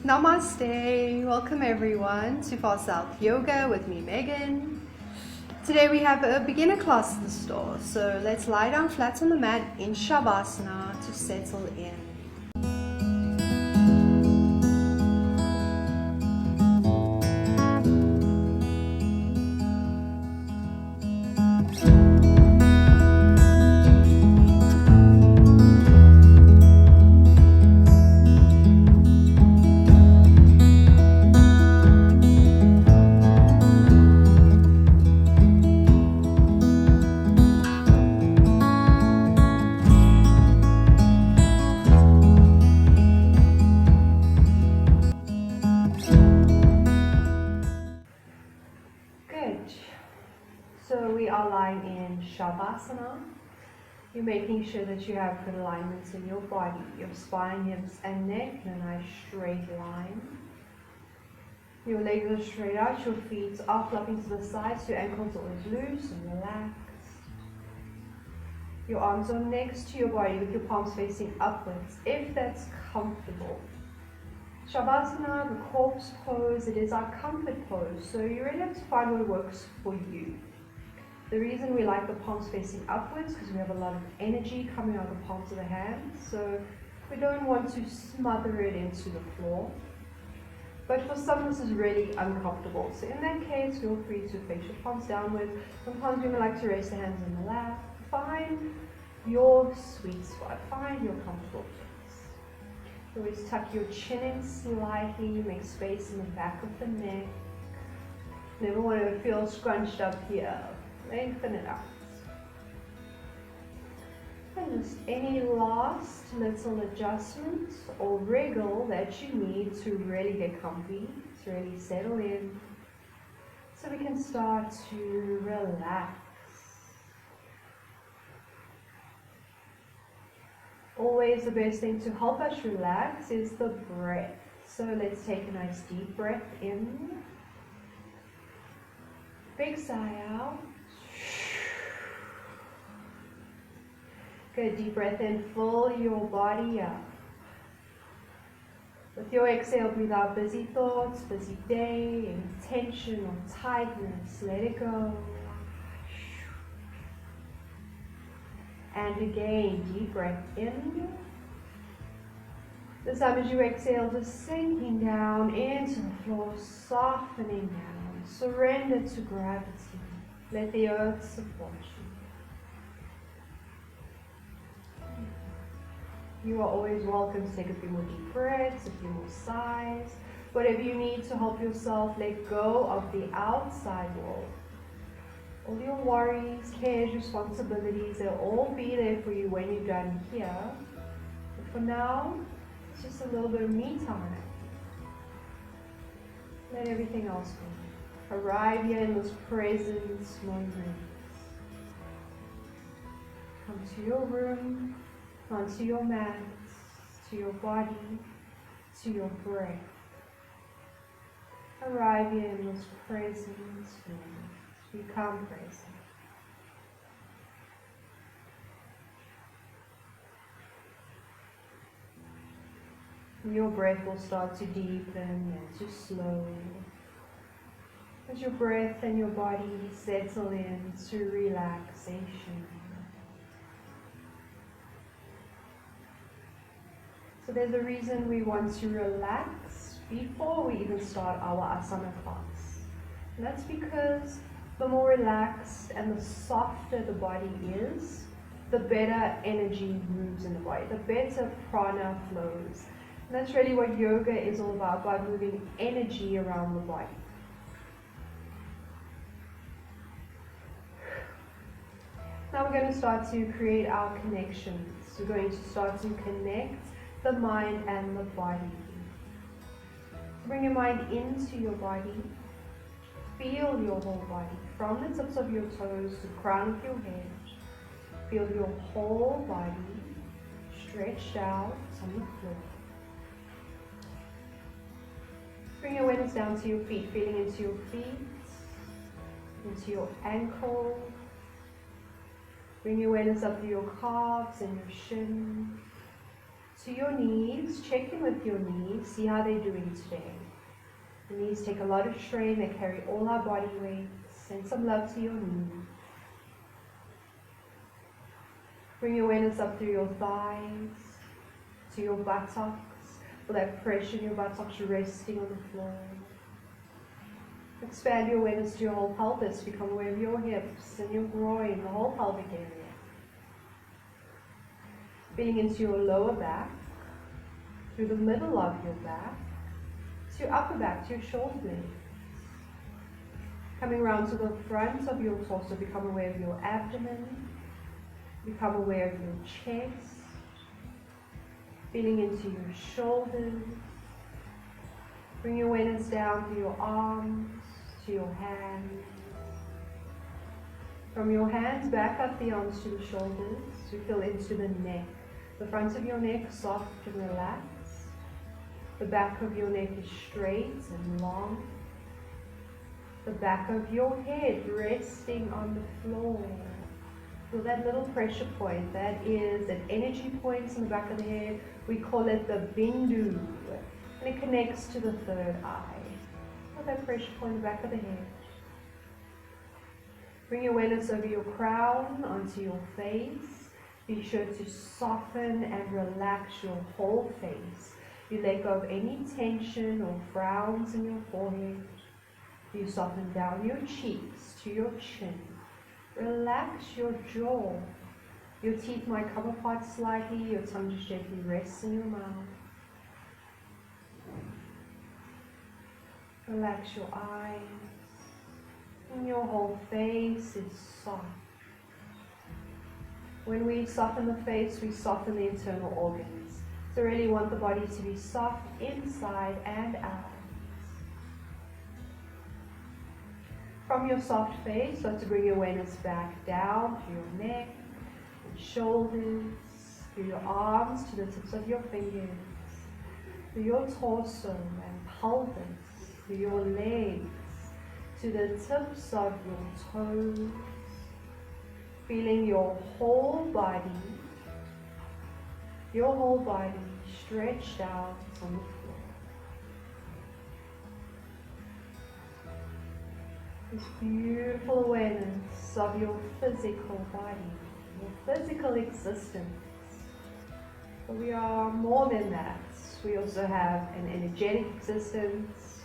Namaste. Welcome everyone to Far South Yoga with me, Megan. Today we have a beginner class in store, so let's lie down flat on the mat in Shavasana to settle in. So we are lying in Shavasana. You're making sure that you have good alignments in your body, your spine, hips and neck in a nice straight line. Your legs are straight out, your feet are flopping to the sides, your ankles are always loose and relaxed. Your arms are next to your body with your palms facing upwards, if that's comfortable. Shavasana, the corpse pose, it is our comfort pose, so you really have to find what works for you. The reason we like the palms facing upwards because we have a lot of energy coming out of the palms of the hands, so we don't want to smother it into the floor. But for some this is really uncomfortable, so in that case feel free to face your palms downwards. Sometimes you may like to raise the hands in the lap. Find your sweet spot, find your comfortable place. Always tuck your chin in slightly, make space in the back of the neck. Never want to feel scrunched up here. Lengthen it out. And just any last little adjustments or wriggle that you need to really get comfy, to really settle in, so we can start to relax. Always the best thing to help us relax is the breath. So let's take a nice deep breath in. Big sigh out. Good, deep breath in, fill your body up. With your exhale, breathe out busy thoughts, busy day, any tension or tightness, let it go. And again, deep breath in. This time as you exhale, just sinking down into the floor, softening down. Surrender to gravity. Let the earth support you. You are always welcome to take a few more deep breaths, a few more sighs. Whatever you need to help yourself let go of the outside world. All your worries, cares, responsibilities, they'll all be there for you when you're done here. But for now, it's just a little bit of me time. Let everything else go. Arrive here in this present moment. Come to your room. Onto your mat, to your body, to your breath. Arrive here in this present moment. Become present. Your breath will start to deepen and to slow. As your breath and your body settle into relaxation. So there's a reason we want to relax before we even start our asana class. And that's because the more relaxed and the softer the body is, the better energy moves in the body, the better prana flows. And that's really what yoga is all about, by moving energy around the body. Now we're going to start to create our connections. We're going to start to connect the mind and the body. Bring your mind into your body. Feel your whole body, from the tips of your toes to the crown of your head. Feel your whole body stretched out on the floor. Bring your awareness down to your feet, feeling into your feet, into your ankles. Bring your awareness up to your calves and your shin, to your knees. Check in with your knees, see how they're doing today. The knees take a lot of strain, they carry all our body weight. Send some love to your knees. Bring your awareness up through your thighs, to your buttocks. Feel that pressure in your buttocks resting on the floor. Expand your awareness to your whole pelvis. Become aware of your hips and your groin, the whole pelvic area. Feeling into your lower back, through the middle of your back, to your upper back, to your shoulder blades. Coming around to the front of your torso, become aware of your abdomen. Become aware of your chest. Feeling into your shoulders. Bring your awareness down to your arms, to your hands. From your hands back up the arms to the shoulders. We feel into the neck. The front of your neck soft and relaxed. The back of your neck is straight and long. The back of your head resting on the floor. Feel that little pressure point. That is an energy point in the back of the head. We call it the bindu. And it connects to the third eye. Feel that pressure point in the back of the head. Bring your awareness over your crown, onto your face. Be sure to soften and relax your whole face. You let go of any tension or frowns in your forehead. You soften down your cheeks to your chin. Relax your jaw. Your teeth might come apart slightly. Your tongue just gently rests in your mouth. Relax your eyes. And your whole face is soft. When we soften the face, we soften the internal organs. So really want the body to be soft inside and out. From your soft face, start to bring your awareness back down to your neck and shoulders, through your arms to the tips of your fingers, through your torso and pelvis, through your legs, to the tips of your toes, feeling your whole body stretched out on the floor. This beautiful awareness of your physical body, your physical existence. But we are more than that. We also have an energetic existence.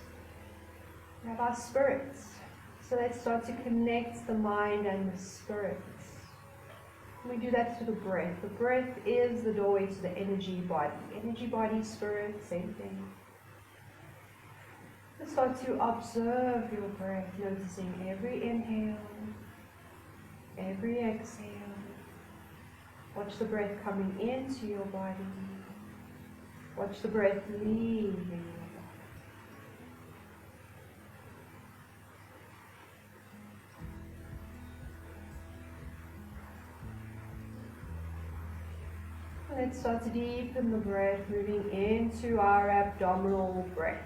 We have our spirits. So let's start to connect the mind and the spirit. We do that through the breath. The breath is the doorway to the energy body. Energy body, spirit, same thing. Let's start to observe your breath, noticing every inhale, every exhale. Watch the breath coming into your body. Watch the breath leaving your body. Let's start to deepen the breath, moving into our abdominal breath.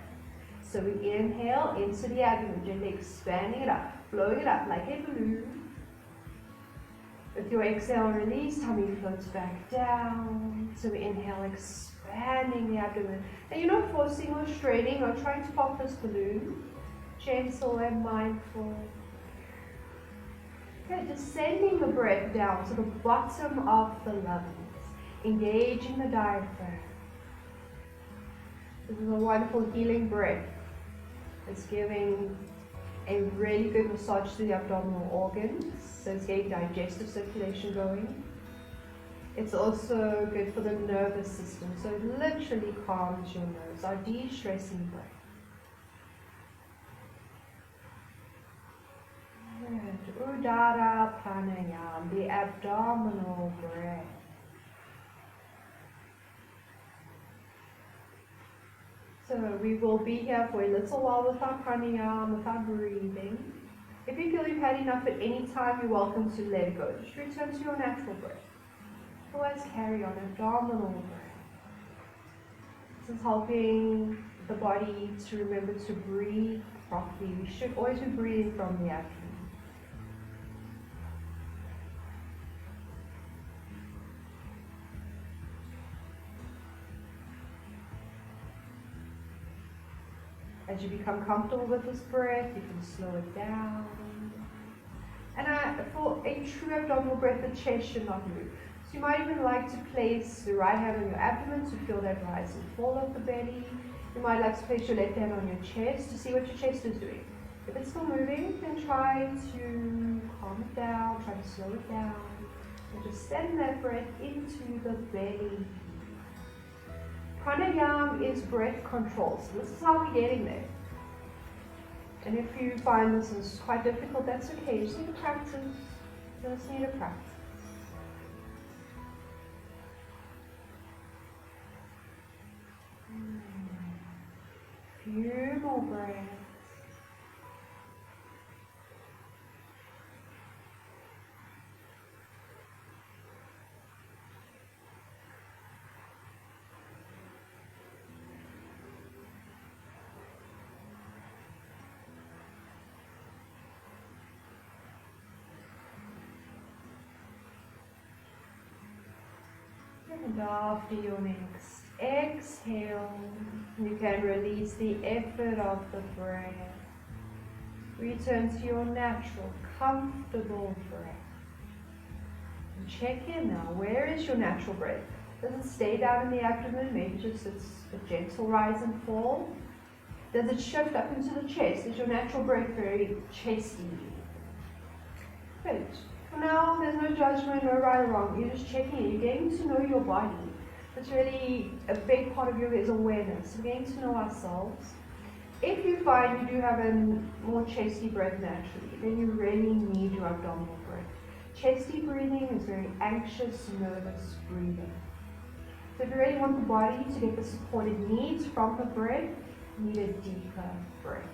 So we inhale into the abdomen, gently expanding it up, blowing it up like a balloon. With your exhale, release, tummy floats back down. So we inhale, expanding the abdomen. And you're not forcing or straining or trying to pop this balloon. Gentle and mindful. Okay, just sending the breath down to the bottom of the lungs. Engaging the diaphragm. This is a wonderful healing breath. It's giving a really good massage to the abdominal organs. So it's getting digestive circulation going. It's also good for the nervous system. So it literally calms your nerves. Our de-stressing breath. Good. Uddara pranayama, the abdominal breath. So we will be here for a little while with our pranayama, with our breathing. If you feel you've had enough at any time, you're welcome to let go. Just return to your natural breath. Otherwise, carry on abdominal breath. This is helping the body to remember to breathe properly. We should always be breathing from the abdomen. As you become comfortable with this breath, you can slow it down. And for a true abdominal breath, the chest should not move. So you might even like to place the right hand on your abdomen to feel that rise and fall of the belly. You might like to place your left hand on your chest to see what your chest is doing. If it's still moving, then try to calm it down, try to slow it down. And just send that breath into the belly. Pranayama is breath control. So this is how we're getting there. And if you find this is quite difficult, that's okay. You just need to practice. You just need to practice. Few more breaths. And after your next exhale, you can release the effort of the breath. Return to your natural, comfortable breath. And check in now. Where is your natural breath? Does it stay down in the abdomen? Maybe just it's a gentle rise and fall. Does it shift up into the chest? Is your natural breath very chesty? Good. For now, there's no judgment, no right or wrong. You're just checking in. You're getting to know your body. That's really a big part of yoga is awareness. We're getting to know ourselves. If you find you do have a more chesty breath naturally, then you really need your abdominal breath. Chesty breathing is very anxious, nervous breathing. So if you really want the body to get the support it needs from the breath, you need a deeper breath.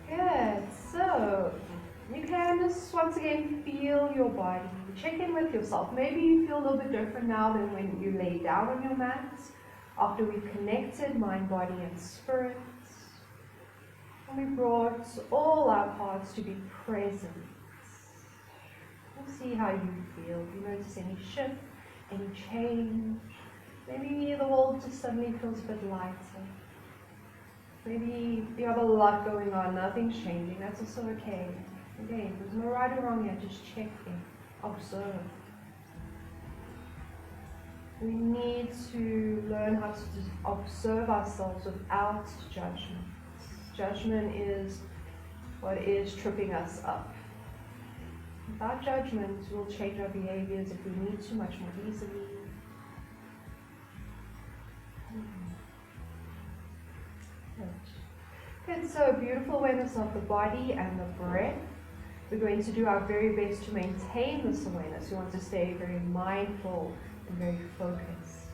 Good. So you can just once again feel your body. Check in with yourself. Maybe you feel a little bit different now than when you lay down on your mats. After we connected mind, body, and spirit. And we brought all our parts to be present. We'll see how you feel. Do you notice any shift, any change? Maybe the world just suddenly feels a bit lighter. Maybe you have a lot going on, nothing's changing, that's also okay. Again, there's no right or wrong here, just check in, observe. We need to learn how to just observe ourselves without judgment. Judgment is what is tripping us up. Without judgment, we'll change our behaviors if we need to much more easily. Good, so beautiful awareness of the body and the breath. We're going to do our very best to maintain this awareness. We want to stay very mindful and very focused.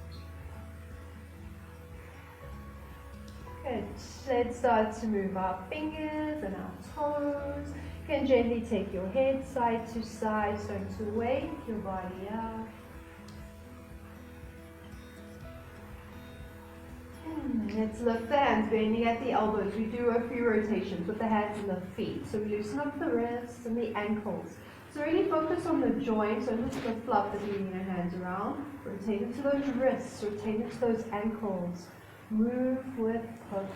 Good, let's start to move our fingers and our toes. You can gently take your head side to side, starting to wake your body up. Let's lift the hands, bending at the elbows. We do a few rotations with the hands and the feet. So we loosen up the wrists and the ankles. So really focus on the joints, so just the fluff that you're moving your hands around. Rotate into those wrists, rotate into those ankles. Move with focus.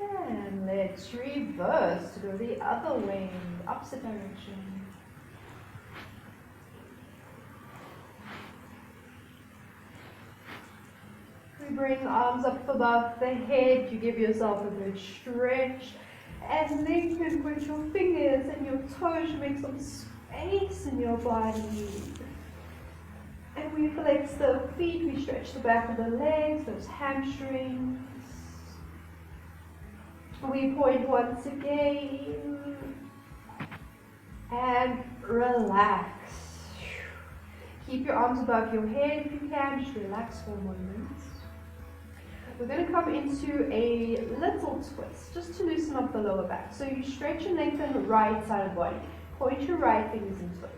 And let's reverse to go the other way, opposite direction. We bring arms up above the head, you give yourself a good stretch, and lengthen with your fingers and your toes, you make some space in your body. And we flex the feet, we stretch the back of the legs, those hamstrings. We point once again, and relax. Keep your arms above your head if you can, just relax for a moment. We're going to come into a little twist, just to loosen up the lower back. So you stretch and lengthen the right side of the body. Point your right fingers and toes.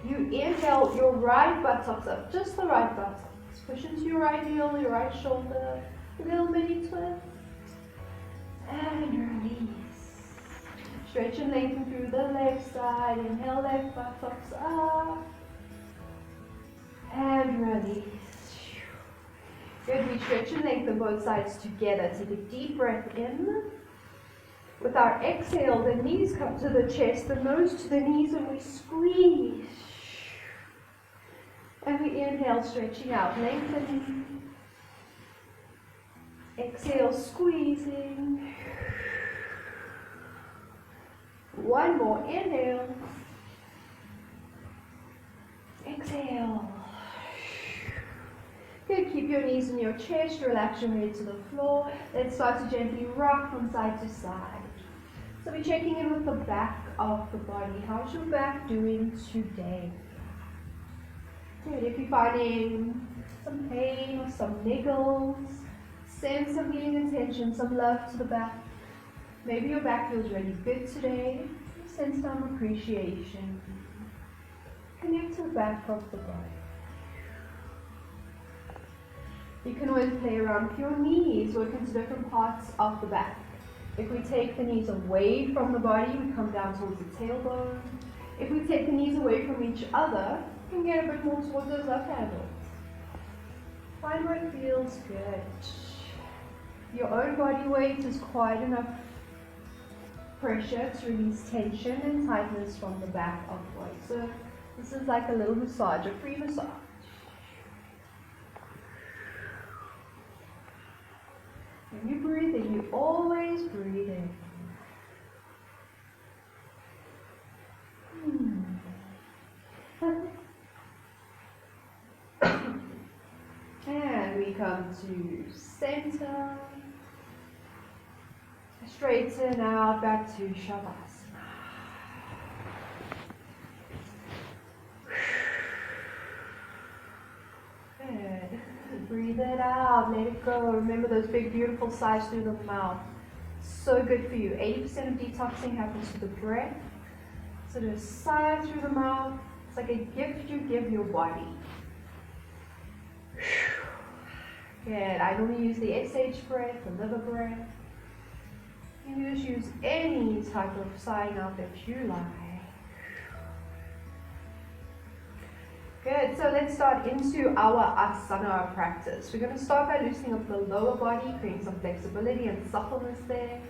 You inhale your right buttocks up, just the right buttocks. Push into your right heel, your right shoulder, a little mini twist. And release. Stretch and lengthen through the left side. Inhale, left buttocks up. stretch and lengthen both sides together. Take a deep breath in. With our exhale, the knees come to the chest, the nose to the knees, and we squeeze. And we inhale, stretching out, lengthening. Exhale, squeezing. One more, inhale. Exhale. Good, keep your knees in your chest, relax your head to the floor. Let's start to gently rock from side to side. So we're checking in with the back of the body. How's your back doing today? Good, if you're finding some pain or some niggles, send some healing intention, some love to the back. Maybe your back feels really good today. Send some appreciation. Connect to the back of the body. You can always play around with your knees, work into different parts of the back. If we take the knees away from the body, we come down towards the tailbone. If we take the knees away from each other, we can get a bit more towards those left handles. Find where it feels good. Your own body weight is quite enough pressure to release tension and tightness from the back of the body. So this is like a little massage, a free massage. When you breathe in, you always breathe in. And we come to center. Straighten out, back to Shavasana. Good. Breathe it out, let it go. Remember those big beautiful sighs through the mouth. So good for you. 80% of detoxing happens through the breath. So do a sigh through the mouth. It's like a gift you give your body. Good. I normally use the SH breath, the liver breath. You can just use any type of sighing out that you like. Good, so let's start into our asana practice. We're going to start by loosening up the lower body, creating some flexibility and suppleness there.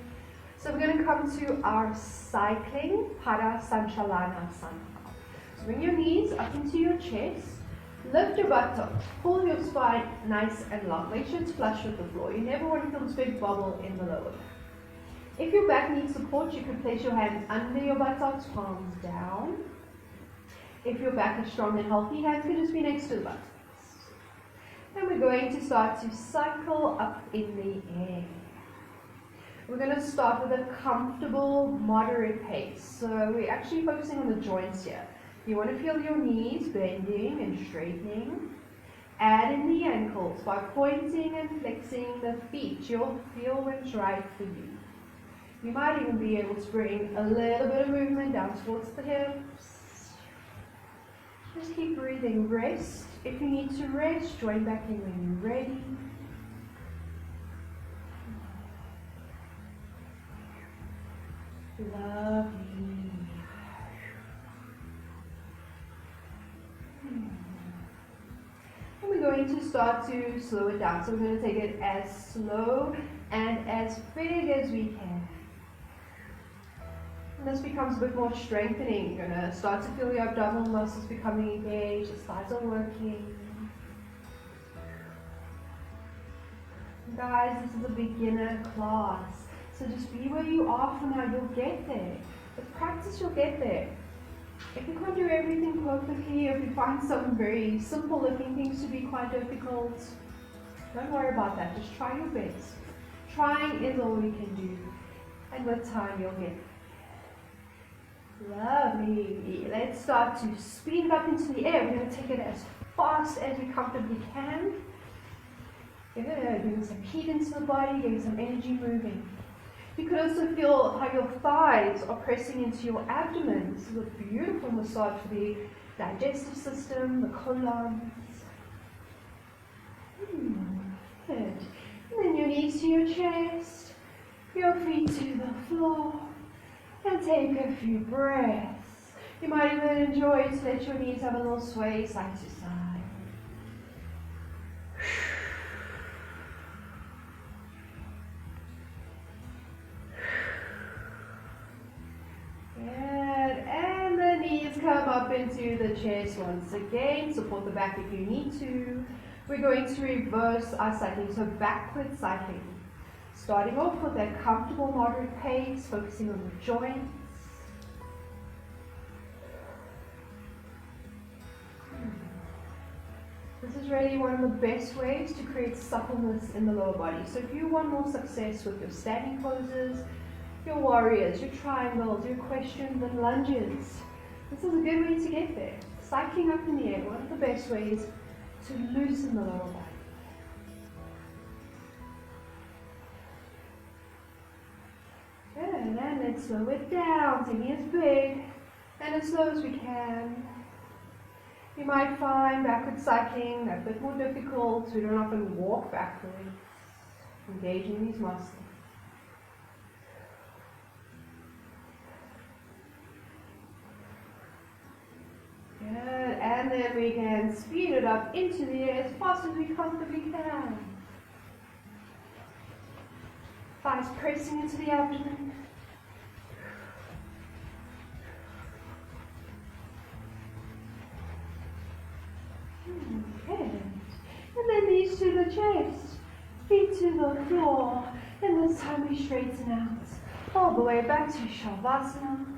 So we're going to come to our cycling Pada Sanchalana Asana. So bring your knees up into your chest, lift your buttocks, pull your spine nice and long. Make sure it's flush with the floor. You never want to feel this big bubble in the lower back. If your back needs support, you can place your hands under your buttocks, palms down. If your back is strong and healthy, hands can just be next to the buttocks. And we're going to start to cycle up in the air. We're going to start with a comfortable, moderate pace. So we're actually focusing on the joints here. You want to feel your knees bending and straightening. Add in the ankles by pointing and flexing the feet. You'll feel what's right for you. You might even be able to bring a little bit of movement down towards the hips. Just keep breathing. Rest. If you need to rest, join back in when you're ready. Lovely. And we're going to start to slow it down. So we're going to take it as slow and as big as we can. And this becomes a bit more strengthening. You're going to start to feel your abdominal muscles becoming engaged, the thighs are working. Guys, this is a beginner class. So just be where you are for now, you'll get there. With practice, you'll get there. If you can't do everything perfectly, if you find some very simple looking things to be quite difficult, don't worry about that. Just try your best. Trying is all we can do. And with time, you'll get there. Lovely. Let's start to speed it up into the air. We're going to take it as fast as we comfortably can. Giving some heat into the body, getting some energy moving. You could also feel how your thighs are pressing into your abdomen. This is a beautiful massage for the digestive system, the colons. Good. And then your knees to your chest, your feet to the floor, and take a few breaths. You might even enjoy to let your knees have a little sway side to side. chest once again. Support the back if you need to. We're going to reverse our cycling, so backward cycling. Starting off with that comfortable moderate pace, focusing on the joints. This is really one of the best ways to create suppleness in the lower body. So if you want more success with your standing poses, your warriors, your triangles, your questions and lunges, this is a good way to get there. Cycling up in the air, one of the best ways to loosen the lower body. Good, and let's slow it down, taking it big and as slow as we can. You might find backward cycling a bit more difficult, so we don't often walk backwards, engaging these muscles. Good, and then we can speed it up into the air as fast as we comfortably can. Thighs pressing into the abdomen. Good. And then knees to the chest, feet to the floor, and this time we straighten out all the way back to Shavasana.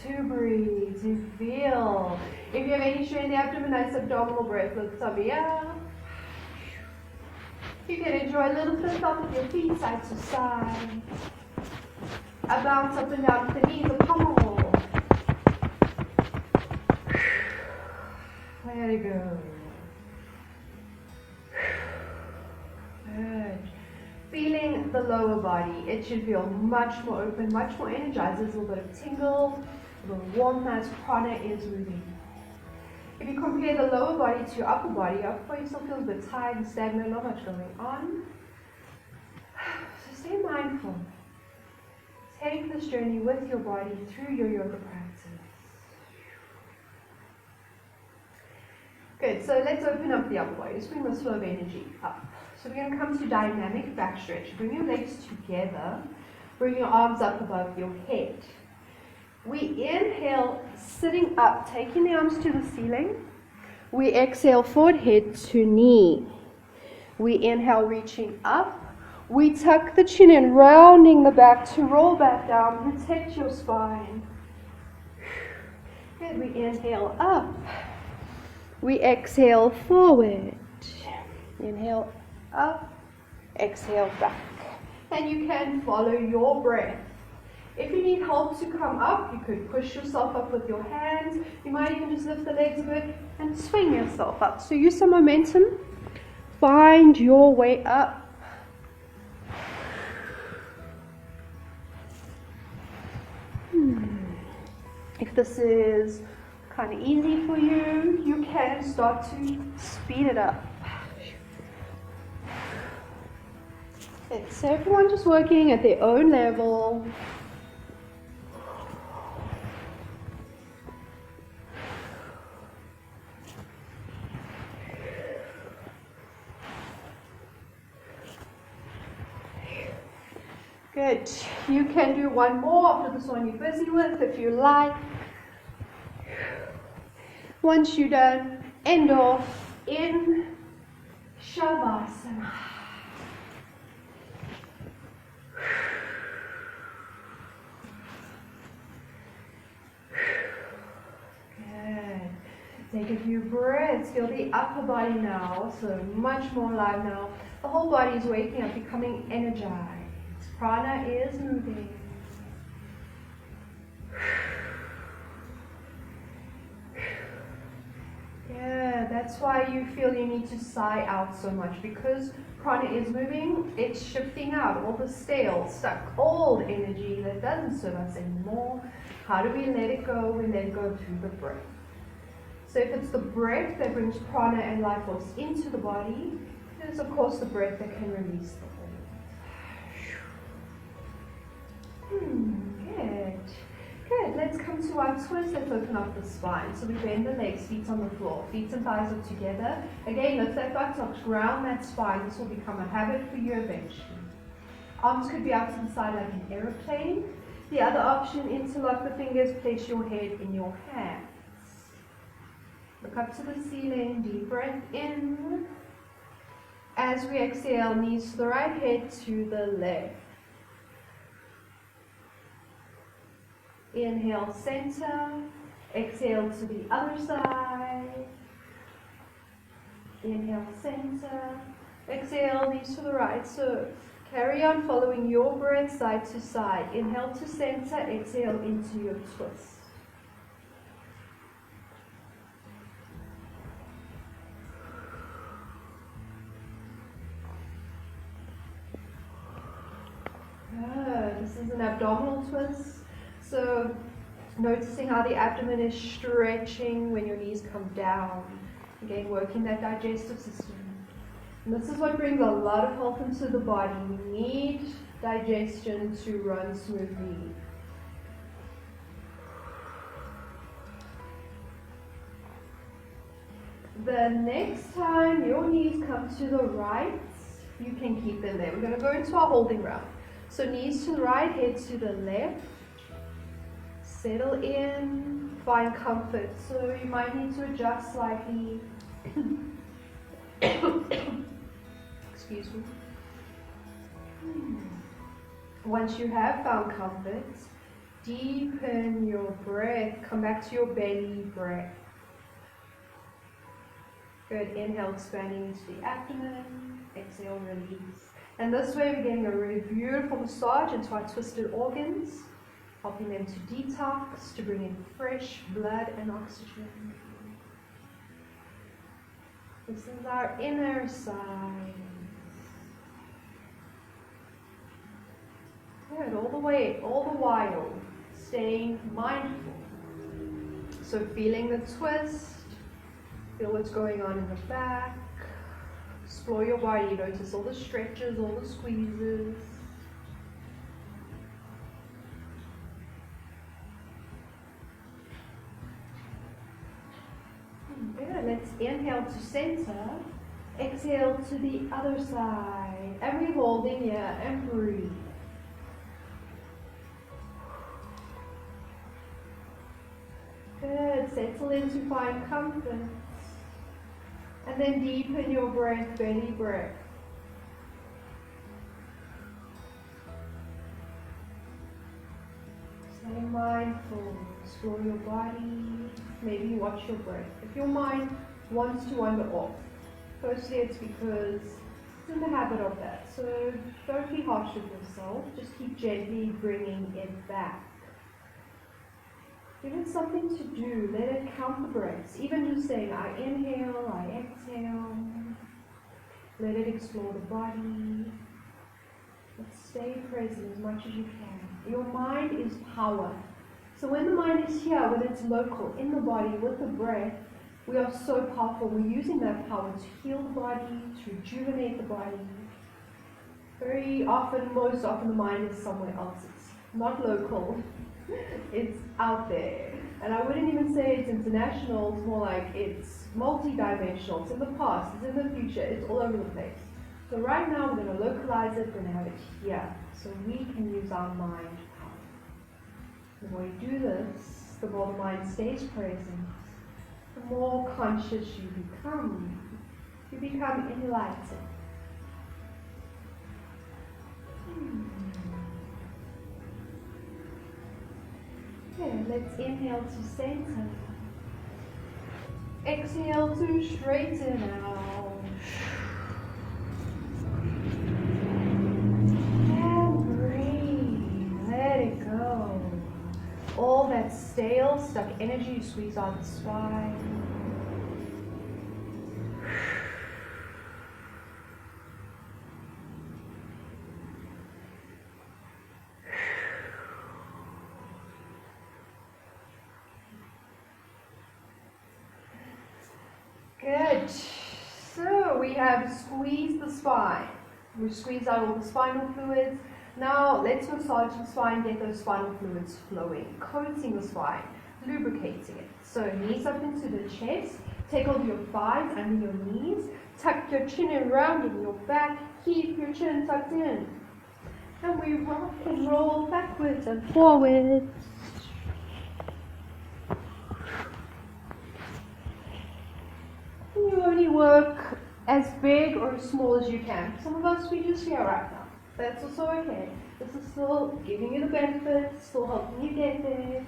To breathe, to feel. If you have any strain in the abdomen, nice abdominal breath. Lift tummy up. You can enjoy a little flip up with your feet side to side. A bounce up and down with the knees, a pummel. There you go. Good. Feeling the lower body. It should feel much more open, much more energized. There's a little bit of tingle, a little warmth as prana is moving. If you compare the lower body to your upper body still feels a bit tired and stagnant, not much going on. So stay mindful. Take this journey with your body through your yoga practice. Good, so let's open up the upper body. Let's bring the flow of energy up. So we're going to come to dynamic back stretch. Bring your legs together. Bring your arms up above your head. We inhale, sitting up, taking the arms to the ceiling. We exhale, forward head to knee. We inhale, reaching up. We tuck the chin in, rounding the back to roll back down. Protect your spine. Good, we inhale up. We exhale forward. Inhale up, exhale back. And you can follow your breath. If you need help to come up, you could push yourself up with your hands. You might even just lift the legs a bit and swing yourself up. So use some momentum. Find your way up. If this is kind of easy for you, you can start to speed it up. Okay, so everyone just working at their own level. Good. You can do one more after this one you're busy with if you like. Once you're done, end off in Shavasana. Good. Take a few breaths. Feel the upper body now, so much more alive now. The whole body is waking up, becoming energized. Prana is moving. Yeah, that's why you feel you need to sigh out so much, because prana is moving, it's shifting out all the stale, stuck, old energy that doesn't serve us anymore. How do we let it go? We let it go through the breath. So if it's the breath that brings prana and life force into the body, there's of course the breath that can release the whole. Good. Good. Let's come to our twist. Let's open up the spine. So we bend the legs, feet on the floor. Feet and thighs are together. Again, lift that buttocks, ground that spine. This will become a habit for you eventually. Arms could be out to the side like an aeroplane. The other option, interlock the fingers, place your head in your hands. Look up to the ceiling, deep breath in. As we exhale, knees to the right, head to the left. Inhale, center. Exhale to the other side. Inhale, center. Exhale, knees to the right. So carry on following your breath side to side. Inhale to center, exhale into your twist. This is an abdominal twist. So noticing how the abdomen is stretching when your knees come down. Again, working that digestive system. And this is what brings a lot of health into the body. We need digestion to run smoothly. The next time your knees come to the right, you can keep them there. We're going to go into our holding round. So knees to the right, head to the left. Settle in, find comfort. So you might need to adjust slightly. Excuse me. Once you have found comfort, deepen your breath. Come back to your belly breath. Good. Inhale, expanding into the abdomen. Exhale, release. And this way we're getting a really beautiful massage into our twisted organs, helping them to detox, to bring in fresh blood and oxygen. This is our inner side. Good, all the while, staying mindful. So feeling the twist, feel what's going on in the back. Explore your body, notice all the stretches, all the squeezes. Good, let's inhale to center, exhale to the other side, and we're holding here and breathe. Good, settle in to find comfort. And then deepen your breath, belly breath. Stay mindful, explore your body, maybe watch your breath. If your mind wants to wander off, firstly it's because it's in the habit of that. So don't be harsh with yourself, just keep gently bringing it back. Give it something to do, let it count the breaths. Even just saying, I inhale, I exhale. Let it explore the body. But stay present as much as you can. Your mind is power. So when the mind is here, when it's local, in the body, with the breath, we are so powerful. We're using that power to heal the body, to rejuvenate the body. Very often, most often, the mind is somewhere else. It's not local. It's out there. And I wouldn't even say it's international, it's more like it's multi-dimensional. It's in the past, it's in the future, it's all over the place. So right now we're going to localize it, we're going to have it here. So we can use our mind power. The more you do this, the more the mind stays present, the more conscious you become. You become enlightened. Okay, let's inhale to center. Exhale to straighten out. And breathe. Let it go. All that stale, stuck energy, you squeeze out the spine. Good. So we have squeezed the spine. We squeezed out all the spinal fluids. Now let's massage the spine, get those spinal fluids flowing, coating the spine, lubricating it. So knees up into the chest, take hold of your thighs under your knees, tuck your chin around in your back, keep your chin tucked in. And we rock and roll backwards and forwards. And you only work as big or as small as you can. Some of us, we just here right now. That's also okay. This is still giving you the benefits, still helping you get there.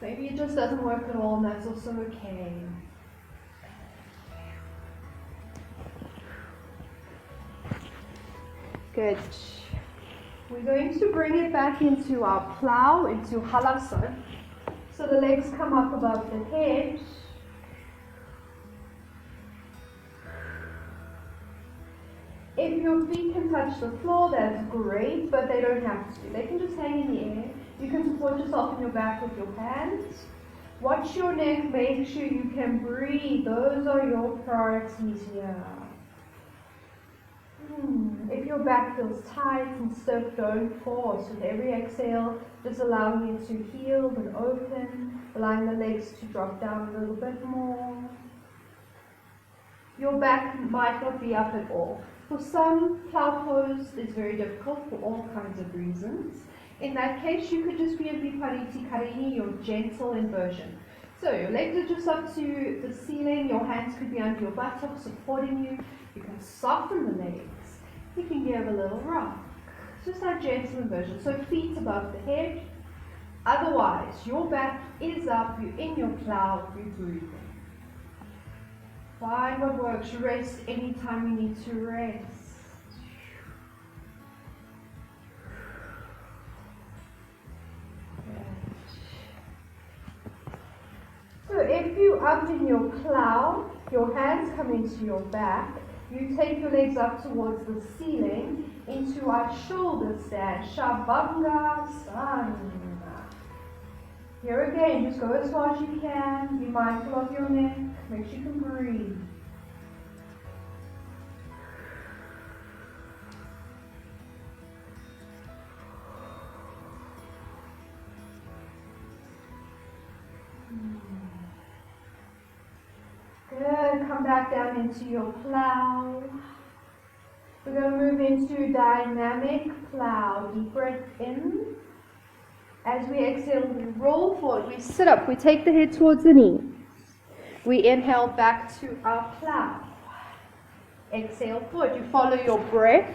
Maybe it just doesn't work at all, and that's also okay. Good. We're going to bring it back into our plow, into halasana. So the legs come up above the head. If your feet can touch the floor, that's great, but they don't have to. They can just hang in the air. You can support yourself in your back with your hands. Watch your neck, make sure you can breathe. Those are your priorities here. If your back feels tight and stiff, don't force. With every exhale, just allowing it to heal and open, allowing the legs to drop down a little bit more. Your back might not be up at all. For some, plow pose is very difficult for all kinds of reasons. In that case, you could just be a Vipariti Karini, your gentle inversion. So your legs are just up to the ceiling, your hands could be under your buttocks supporting you. You can soften the legs. You can give a little rock. Just like gentle inversion. So feet above the head. Otherwise, your back is up, you're in your plow, you're breathing. Find what works. Rest anytime you need to rest. So if you're up in your plow, your hands come into your back, you take your legs up towards the ceiling into our shoulder stand, Shavasana. Here again, just go as far as you can. Be mindful of your neck. Make sure you can breathe. Good. Come back down into your plow. We're going to move into dynamic plow. Deep breath in. As we exhale, we roll forward. We sit up. We take the head towards the knee. We inhale back to our plow. Exhale forward. You follow your breath.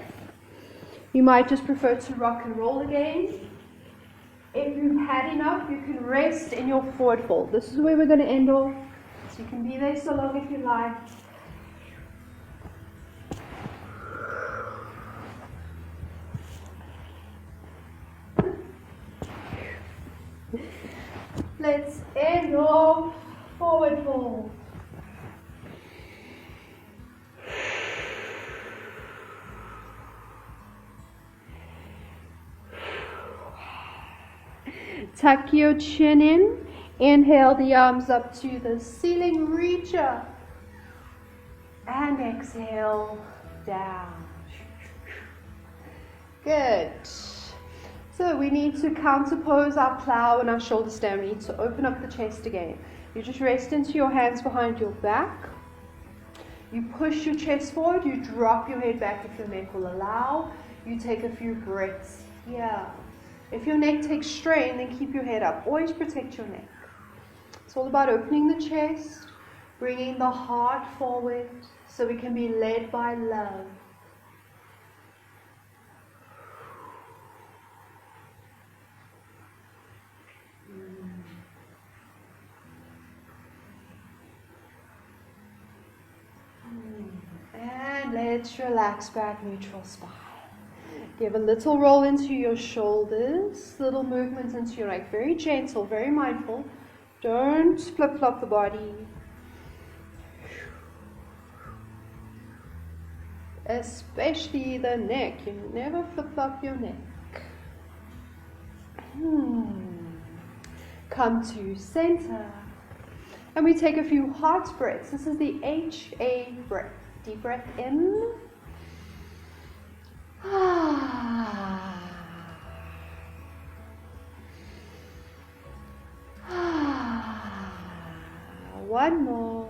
You might just prefer to rock and roll again. If you've had enough, you can rest in your forward fold. This is where we're going to end off. So you can be there so long if you like. Let's end off forward fold. Tuck your chin in. Inhale the arms up to the ceiling. Reach up. And exhale down. Good. So we need to counterpose our plow and our shoulder stand. We need to open up the chest again. You just rest into your hands behind your back. You push your chest forward. You drop your head back if your neck will allow. You take a few breaths here. If your neck takes strain, then keep your head up. Always protect your neck. It's all about opening the chest, bringing the heart forward so we can be led by love. And let's relax back, neutral spine. Give a little roll into your shoulders, little movements into your neck. Very gentle, very mindful. Don't flip-flop the body. Especially the neck. You never flip-flop your neck. Come to center. And we take a few heart breaths. This is the HA breath. Deep breath in. One more.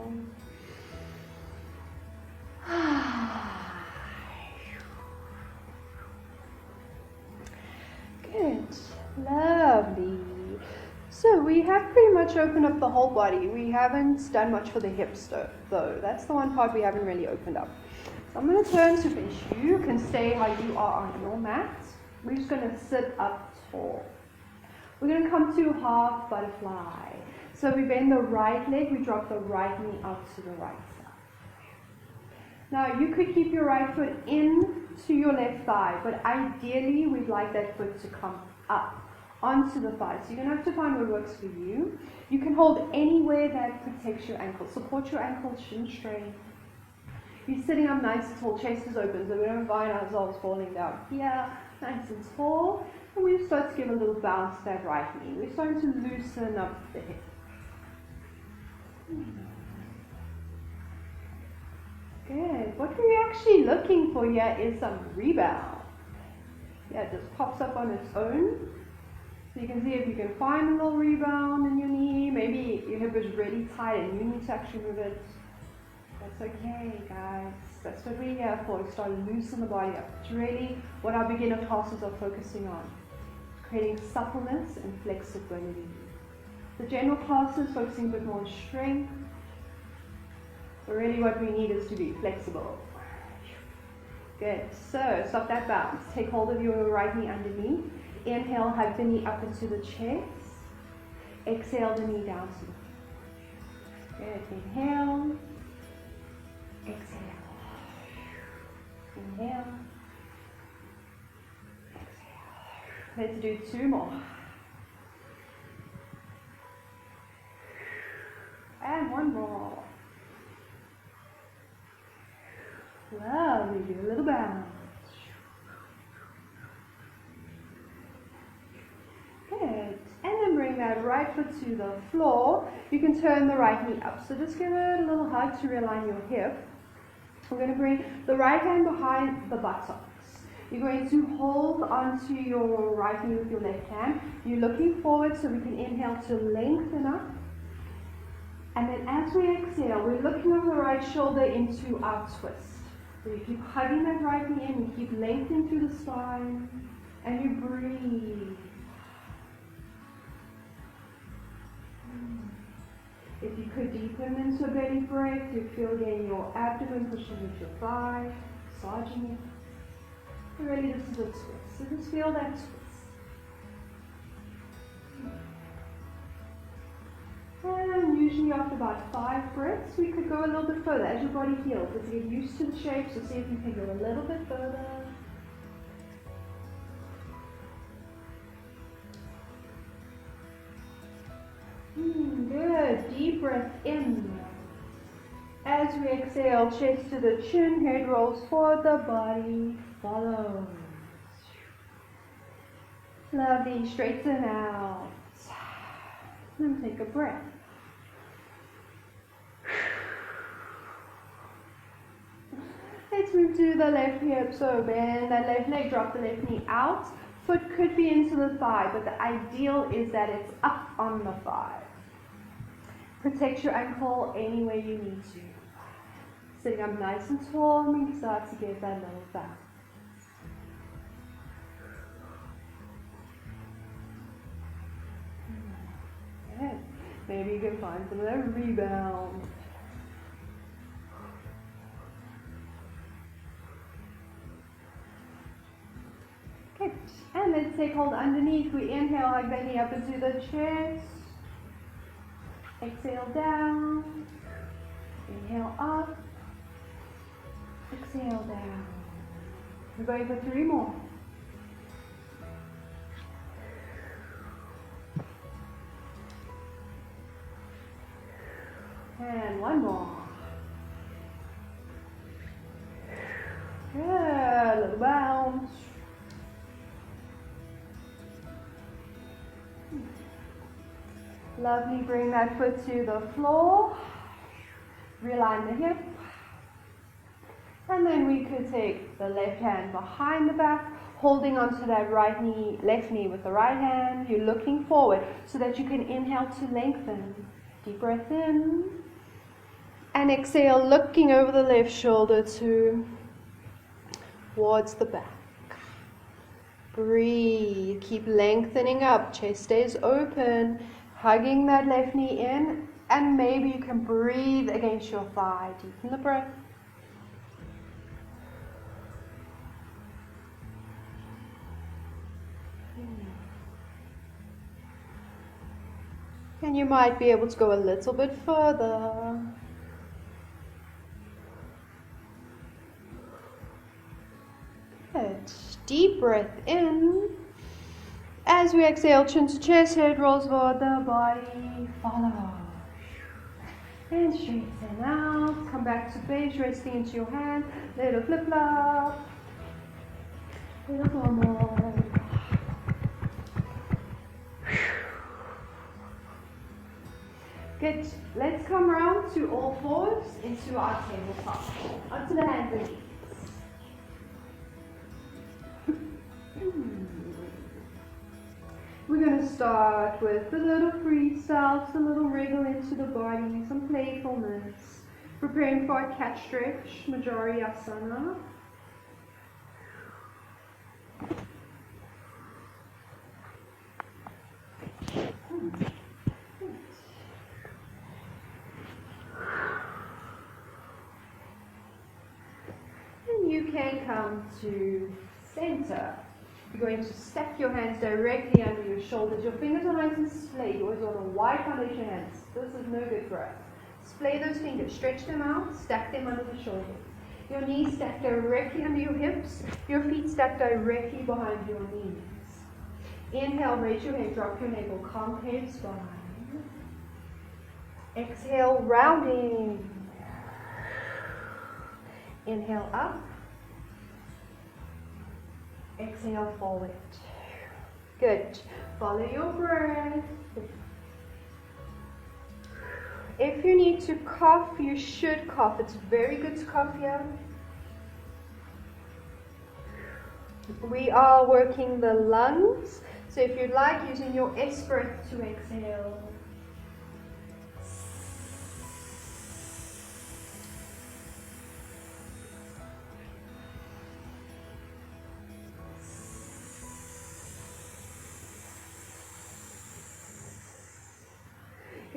much opened up the whole body. We haven't done much for the hips though. That's the one part we haven't really opened up. So I'm going to turn to face you. You can stay how you are on your mat. We're just going to sit up tall. We're going to come to half butterfly. So we bend the right leg, we drop the right knee out to the right side. Now you could keep your right foot into your left thigh, but ideally we'd like that foot to come up onto the thigh. So you're going to have to find what works for you. You can hold anywhere that protects your ankle. Support your ankle, shin straight. You're sitting up nice and tall, chest is open, so we don't find ourselves falling down here. Nice and tall. And we start to give a little bounce to that right knee. We're starting to loosen up the hip. Good. What we're actually looking for here is some rebound. Yeah, it just pops up on its own. So you can see if you can find a little rebound in your knee. Maybe your hip is really tight and you need to actually move it. That's okay, guys. That's what we're here for. Start to loosen the body up. It's really what our beginner classes are focusing on. Creating suppleness and flexibility. The general classes focusing a bit more on strength. So really what we need is to be flexible. Good. So stop that bounce. Take hold of your right knee underneath. Inhale, hug the knee up into the chest. Exhale the knee down to the floor. Good. Inhale. Exhale. Inhale. Exhale. Let's do 2 more. And 1 more. Lovely. Do a little bounce. Good. And then bring that right foot to the floor. You can turn the right knee up. So just give it a little hug to realign your hip. We're going to bring the right hand behind the buttocks. You're going to hold onto your right knee with your left hand. You're looking forward so we can inhale to lengthen up. And then as we exhale, we're looking over the right shoulder into our twist. So you keep hugging that right knee in, you keep lengthening through the spine, and you breathe. If you could deepen into a belly breath, you feel again your abdomen pushing with your thigh, massaging it. And really, this is a twist. So just feel that twist. And usually after about 5 breaths, we could go a little bit further as your body heals. Let's get used to the shape, so see if you can go a little bit further. Good. Deep breath in. As we exhale, chest to the chin, head rolls forward, the body follows. Lovely. Straighten out. And take a breath. Let's move to the left hip. So bend that left leg, drop the left knee out. Foot could be into the thigh, but the ideal is that it's up on the thigh. Protect your ankle any way you need to. Sitting up nice and tall, and we start to get that little bounce. Good. Maybe you can find some of that rebound. Good. And let's take hold underneath. We inhale, hug the knee up into the chest. Exhale down. Inhale up. Exhale down. We're going for 3 more. And 1 more. Good. Little bounce. Lovely. Bring that foot to the floor. Realign the hip. And then we could take the left hand behind the back, holding onto that right knee, left knee with the right hand. You're looking forward so that you can inhale to lengthen. Deep breath in. And exhale, looking over the left shoulder towards the back. Breathe. Keep lengthening up. Chest stays open. Hugging that left knee in, and maybe you can breathe against your thigh. Deepen the breath. And you might be able to go a little bit further. Good. Deep breath in. As we exhale, chin to chest, head rolls forward, the body follows. And straighten out. Come back to base, resting into your hand. Little flip flop. Little normal. Good. Let's come round to all fours into our tabletop. Onto the hands and knees. We're going to start with a little freestyle, a little wriggle into the body, some playfulness. Preparing for a cat stretch, Majari Asana. And you can come to center. You're going to stack your hands directly under your shoulders. Your fingers are nice and splayed. You always want a wide foundation hands. This is no good for us. Splay those fingers. Stretch them out. Stack them under the shoulders. Your knees stacked directly under your hips. Your feet stacked directly behind your knees. Inhale, raise your head, drop your navel, concave spine. Exhale, rounding. Inhale up. Exhale, forward. Good. Follow your breath. If you need to cough, you should cough. It's very good to cough here. We are working the lungs. So if you'd like, using your S breath to exhale.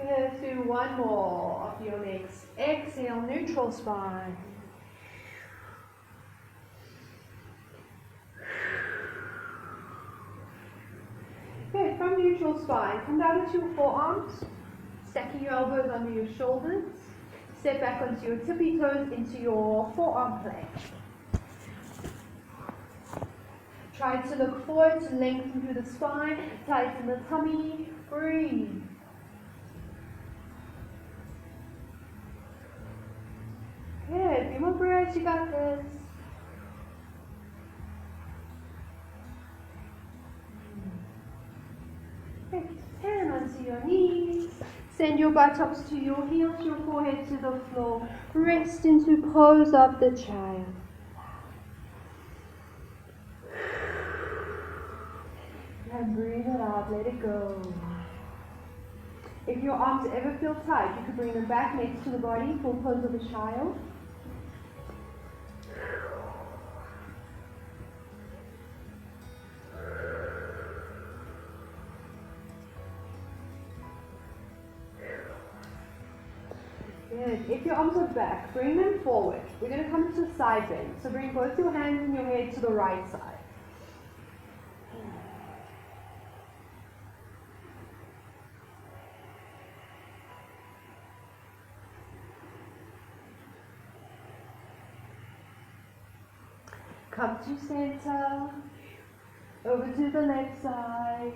Let's do one more of your legs. Exhale, neutral spine. Good, from neutral spine, come down into your forearms, stacking your elbows under your shoulders. Step back onto your tippy toes into your forearm plank. Try to look forward to lengthen through the spine, tighten the tummy, breathe. Good, few more breaths, you got this. Good, hand onto your knees. Send your buttocks to your heels, your forehead to the floor. Rest into pose of the child. And breathe it out, let it go. If your arms ever feel tight, you could bring them back next to the body, full pose of a child. Good. If your arms are back, bring them forward. We're going to come into a side bend. So bring both your hands and your head to the right side. Come to center. Over to the left side.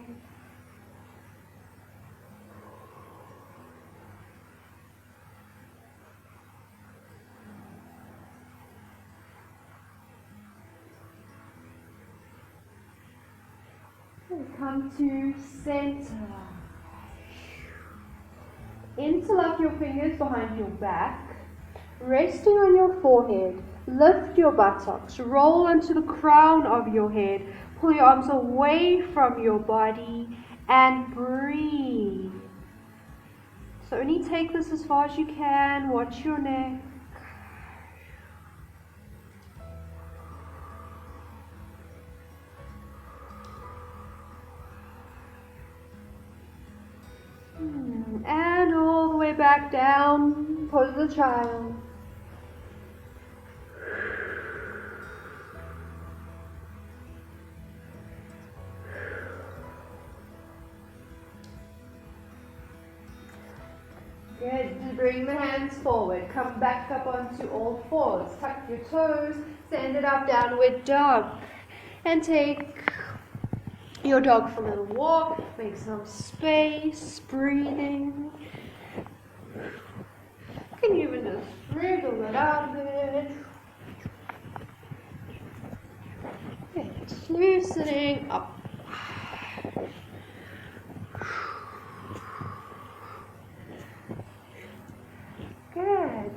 Come to center. Interlock your fingers behind your back, resting on your forehead. Lift your buttocks, roll onto the crown of your head, pull your arms away from your body, and breathe. So only take this as far as you can. Watch your neck. down, pose the child. Good. Bring the hands forward. Come back up onto all fours. Tuck your toes. Stand it up, downward dog. And take your dog for a little walk. Make some space. Breathing. You can even just wriggle it out a bit. Good. Loosening up. Good.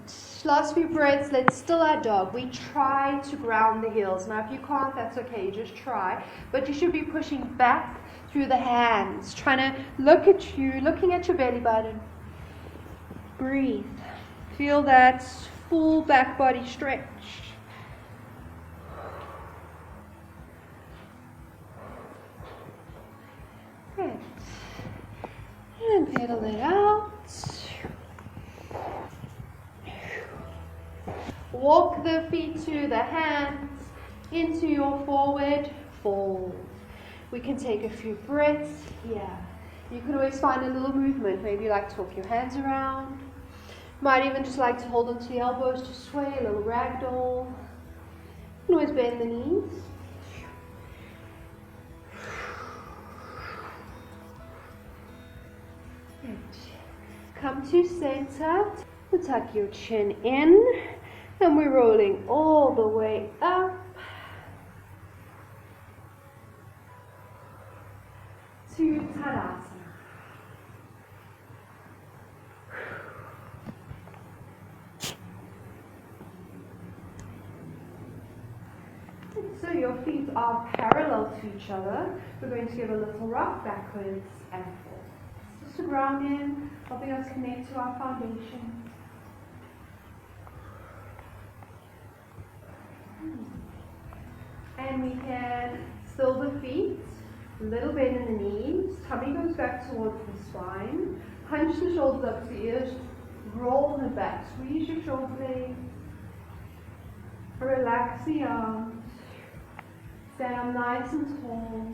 Last few breaths. Let's still our dog. We try to ground the heels. Now if you can't, that's okay. Just try. But you should be pushing back through the hands. Trying to look at you, looking at your belly button. Breathe. Feel that full back body stretch. Good. And pedal it out. Walk the feet to the hands into your forward fold. We can take a few breaths here. You can always find a little movement. Maybe you like to walk your hands around. Might even just like to hold onto the elbows to sway, a little ragdoll. You can always bend the knees. Good. Come to center. Tuck your chin in. And we're rolling all the way up to Tadasana. So your feet are parallel to each other. We're going to give a little rock backwards and forwards. Just to ground in, helping us connect to our foundation. And we can still the feet, a little bend in the knees, tummy goes back towards the spine, hunch the shoulders up to the ears, roll the back, squeeze your shoulder blades, relax the arms, stand up nice and tall,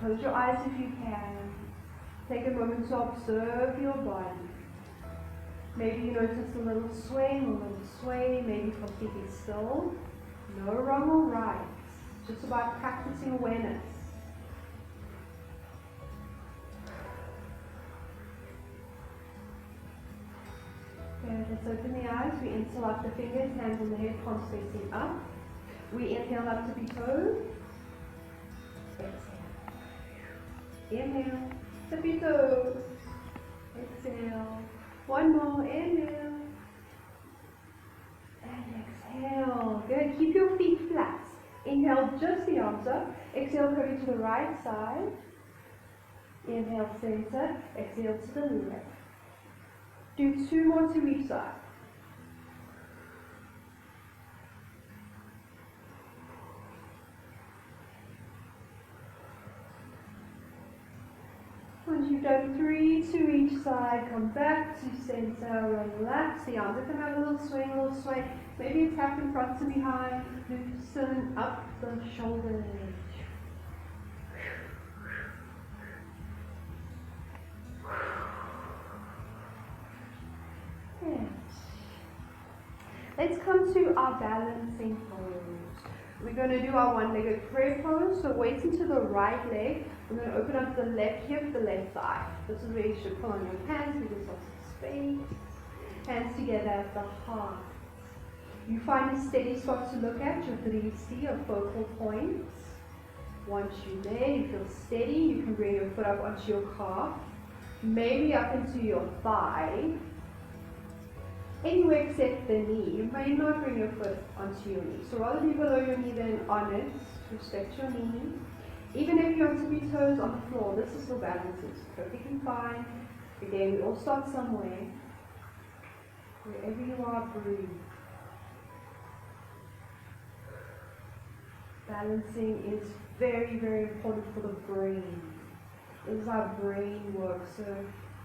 close your eyes if you can, take a moment to observe your body. Maybe you notice a little swing, a little sway, maybe completely still. No wrong or right. It's just about practicing awareness. Good. Let's open the eyes. We interlock the fingers, hands on the head, palms facing up. We inhale up to be toes. Exhale. Inhale. Tippy toes. Exhale. One more. Inhale. And exhale. Good. Keep your feet flat. Inhale, just the arms up. Exhale, curving to the right side. Inhale, center. Exhale to the left. Do two more to each side. Once you've done 3 to each side, come back to center, relax the arms. If you have a little swing, a little sway, maybe a tap in front and behind, loosen up the shoulders. Good. Let's come to our balancing pose. We're going to do our one-legged prayer pose. So weight into the right leg. We're going to open up the left hip, the left thigh. This is where you should pull on your hands, give yourself some space. Hands together at the heart. You find a steady spot to look at, your 3C, your focal points. Once you're there, you feel steady, you can bring your foot up onto your calf, maybe up into your thigh. Anywhere except the knee. You may not bring your foot onto your knee. So rather be below your knee than on it. Respect your knee. Even if you're on tippy toes on the floor, this is still balancing. It's perfectly fine. Again, we all start somewhere. Wherever you are, breathe. Balancing is very, very important for the brain. This is how brain works. So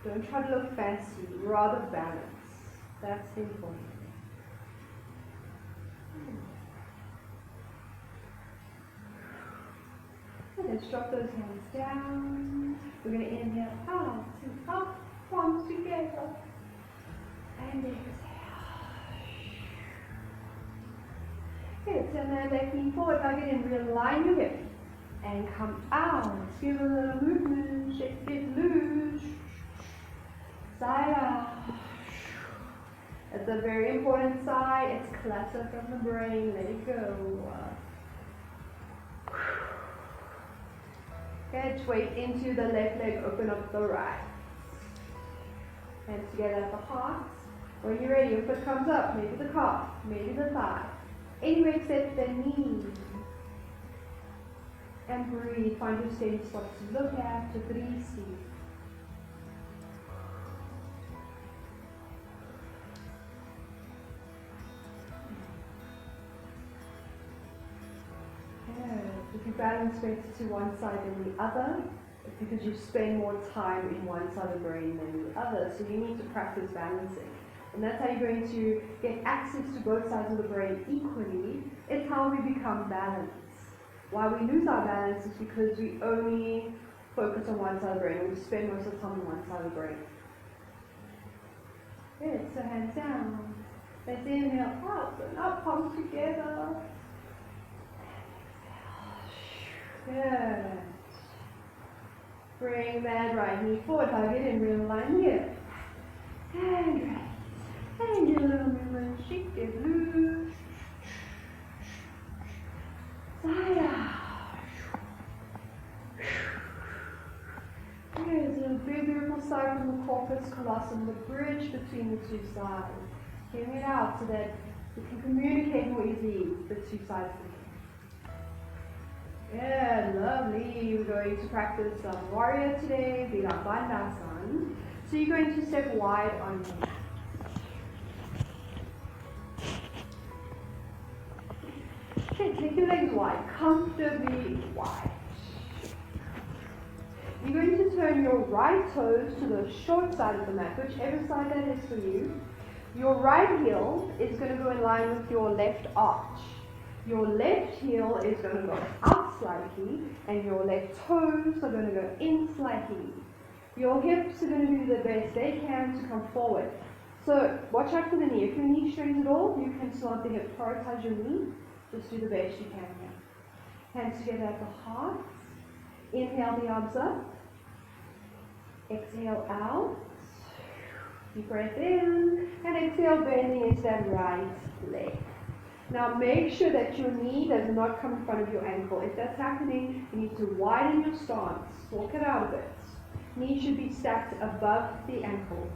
don't try to look fancy, rather balance. That's simple. And let's drop those hands down. We're going to inhale out and up, palms together. And exhale. Good, send that left knee forward, hug it in, realign your hip. And come out. Give a little movement, shake it loose. Side out. It's a very important side. It's clutter from the brain. Let it go. Good. Weight into the left leg. Open up the right. Hands together at the heart. When you're ready, your foot comes up. Maybe the calf. Maybe the thigh. Anywhere except the knee. And breathe. Find your steady spot to look at. To breathe. If you balance better to one side than the other, it's because you spend more time in one side of the brain than the other. So you need to practice balancing. And that's how you're going to get access to both sides of the brain equally. It's how we become balanced. Why we lose our balance is because we only focus on one side of the brain. We spend most of the time on one side of the brain. Good, so hands down. Let's inhale up and up, palms together. Good. Bring that right knee forward, hug it in, realign the hip. And rest. And get a little movement, shake it loose. Side out. Here's a big beautiful side from the corpus callosum, the bridge between the two sides. Getting it out so that you can communicate more easily the two sides. Yeah, lovely. We're going to practice some warrior today, Virabhandasan. So you're going to step wide on your mat. Okay, take your legs wide, comfortably wide. You're going to turn your right toes to the short side of the mat, whichever side that is for you. Your right heel is going to go in line with your left arch. Your left heel is going to go out slightly, and your left toes are going to go in slightly. Your hips are going to do the best they can to come forward. So watch out for the knee. If your knee strains at all, you can slot the hip. Prioritize your knee. Just do the best you can here. Hands together at the heart. Inhale the arms up. Exhale out. Deep breath in. And exhale, bending into that right leg. Now make sure that your knee does not come in front of your ankle. If that's happening, you need to widen your stance. Walk it out a bit. Knee should be stacked above the ankle.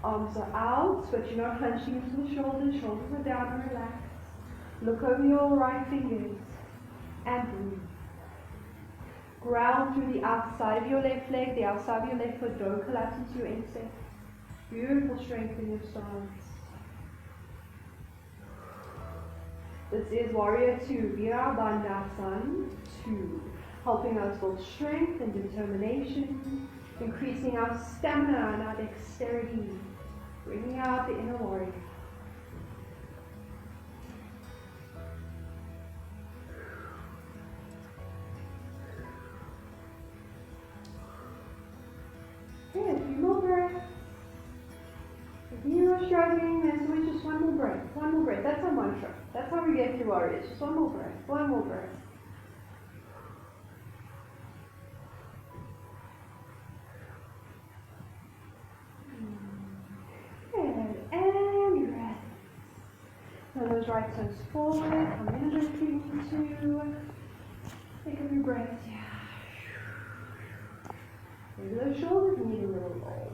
Arms are out, but you're not hunching into the shoulders. Shoulders are down and relaxed. Look over your right fingers and breathe. Ground through the outside of your left leg, the outside of your left foot. Don't collapse into your instep. Beautiful strength in your stance. This is Warrior 2, Virabhandasan 2, helping us build strength and determination, increasing our stamina and our dexterity, bringing out the inner warrior. Okay, a few more breaths. If you're struggling, there's always just one more breath. One more breath. That's our mantra. That's how we get through warriors. Just one more breath. One more breath. Good. And rest. Now those right toes forward. Come in as if you need to. Take a few breaths. Yeah. Maybe those shoulders need a little roll.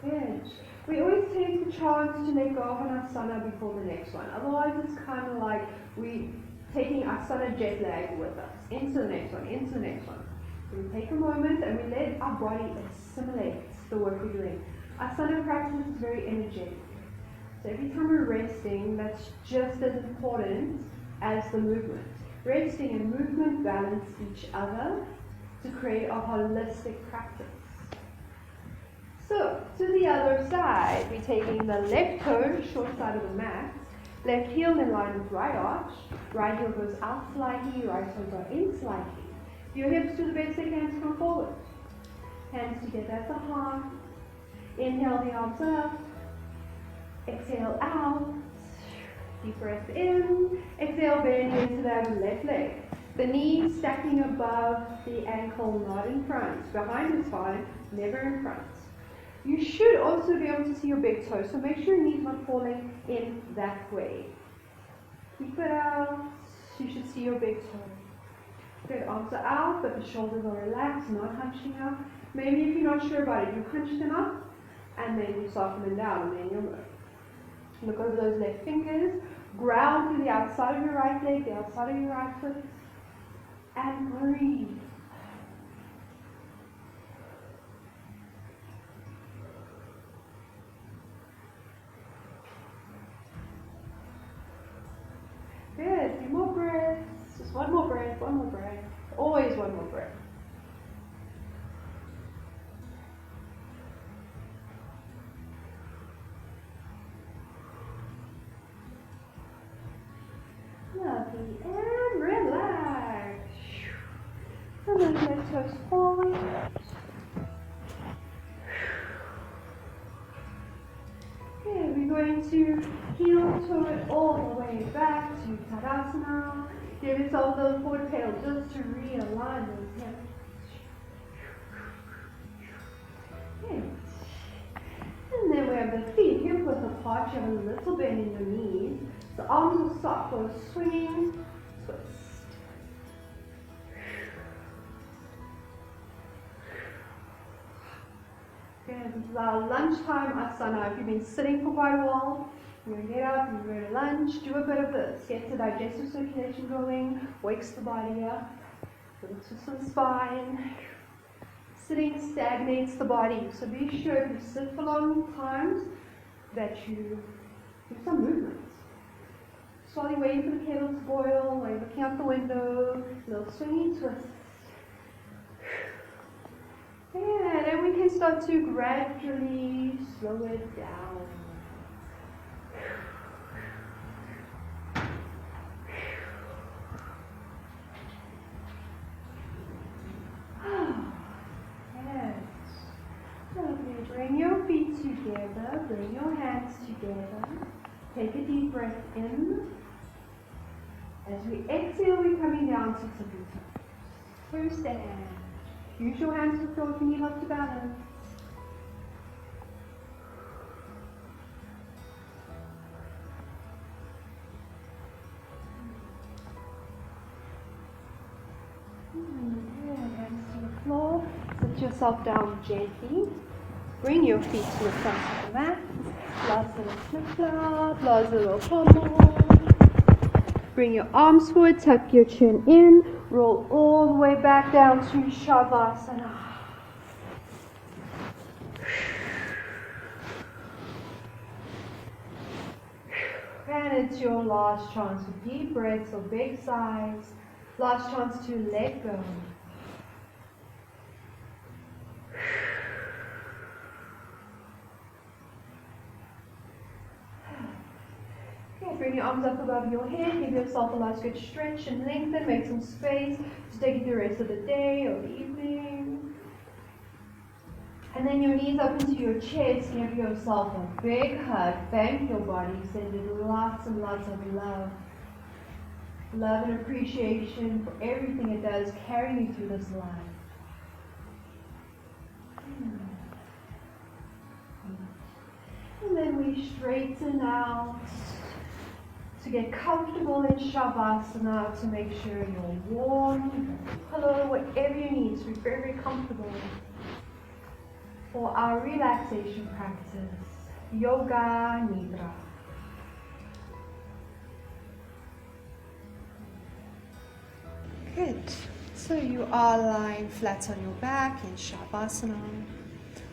Good. We always take the chance to let go of an asana before the next one. Otherwise, it's kind of like we taking asana jet lag with us. Into the next one, into the next one. So we take a moment and we let our body assimilate the work we're doing. Asana practice is very energetic. So every time we're resting, that's just as important as the movement. Resting and movement balance each other to create a holistic practice. So, to the other side, we're taking the left toe, short side of the mat, left heel in line with right arch, right heel goes out slightly, right toe goes in slightly. Your hips to the best they can to come forward. Hands together at the heart. Inhale the arms up. Exhale out. Deep breath in. Exhale, bend into that left leg. The knees stacking above the ankle, not in front. Behind the spine, never in front. You should also be able to see your big toe, so make sure your knees not falling in that way. Keep it out. You should see your big toe. Good, arms are out, but the shoulders are relaxed, not hunching up. Maybe if you're not sure about it, you hunch them up, and then you soften them down, and then you'll move. Look over those left fingers. Ground through the outside of your right leg, the outside of your right foot, and breathe. Good, a few more breaths. Just one more breath, one more breath. Always one more breath. Lovely, and relax. And then let toes forward. Okay, we're going to heel toe it all the way back to Tadasana. Give yourself a little forward tail just to realign those hips. Okay. And then we have the feet hip width apart. You have a little bend in your knees. The arms are soft, go swinging, twist. Good, this is our lunchtime asana. If you've been sitting for quite a while, you're going to get up, you're going to lunch, do a bit of this. Get the digestive circulation going, wakes the body up, looks to the spine. Sitting stagnates the body, so be sure if you sit for long times that you do some movement. Slowly waiting for the kettle to boil, while you're looking out the window, little swingy twist. Yeah, then we can start to gradually slow it down. Yes. Lovely. Bring your feet together, bring your hands together. Take a deep breath in. As we exhale, we're coming down to tippy toes. First stand. Use your hands to floor if you need help to balance. Good. Hands to the floor. Sit yourself down gently. Bring your feet to the front of the mat. Last little flip-flop. Last little pummel. Bring your arms forward, tuck your chin in, roll all the way back down to Shavasana. And it's your last chance for deep breaths or big sighs. Last chance to let go. Bring your arms up above your head, give yourself a last good stretch and lengthen, make some space to take you through the rest of the day or the evening. And then your knees up into your chest, give yourself a big hug, thank your body, send it lots and lots of love. Love and appreciation for everything it does, carry you through this life. And then we straighten out. To get comfortable in Shavasana, to make sure you're warm, pillow, whatever you need to be very, very comfortable for our relaxation practice, Yoga Nidra. Good. So you are lying flat on your back in Shavasana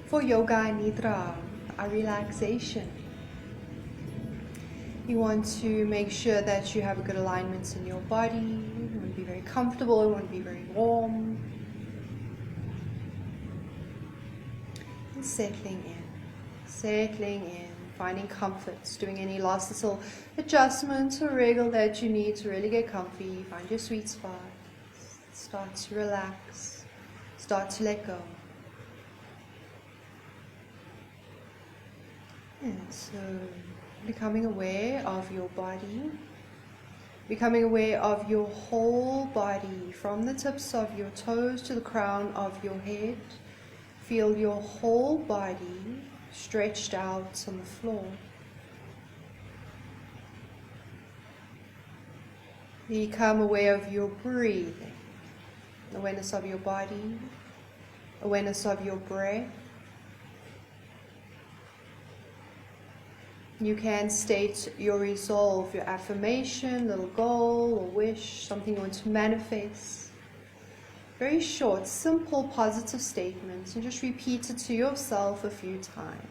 for Yoga Nidra, our relaxation. You want to make sure that you have a good alignment in your body. You want to be very comfortable, you want to be very warm. And settling in, finding comfort, doing any last little adjustments or wriggle that you need to really get comfy. Find your sweet spot. Start to relax. Start to let go. And so, becoming aware of your body, becoming aware of your whole body, from the tips of your toes to the crown of your head. Feel your whole body stretched out on the floor. Become aware of your breathing, awareness of your body, awareness of your breath. You can state your resolve, your affirmation, little goal or wish, something you want to manifest. Very short, simple, positive statements, and just repeat it to yourself a few times.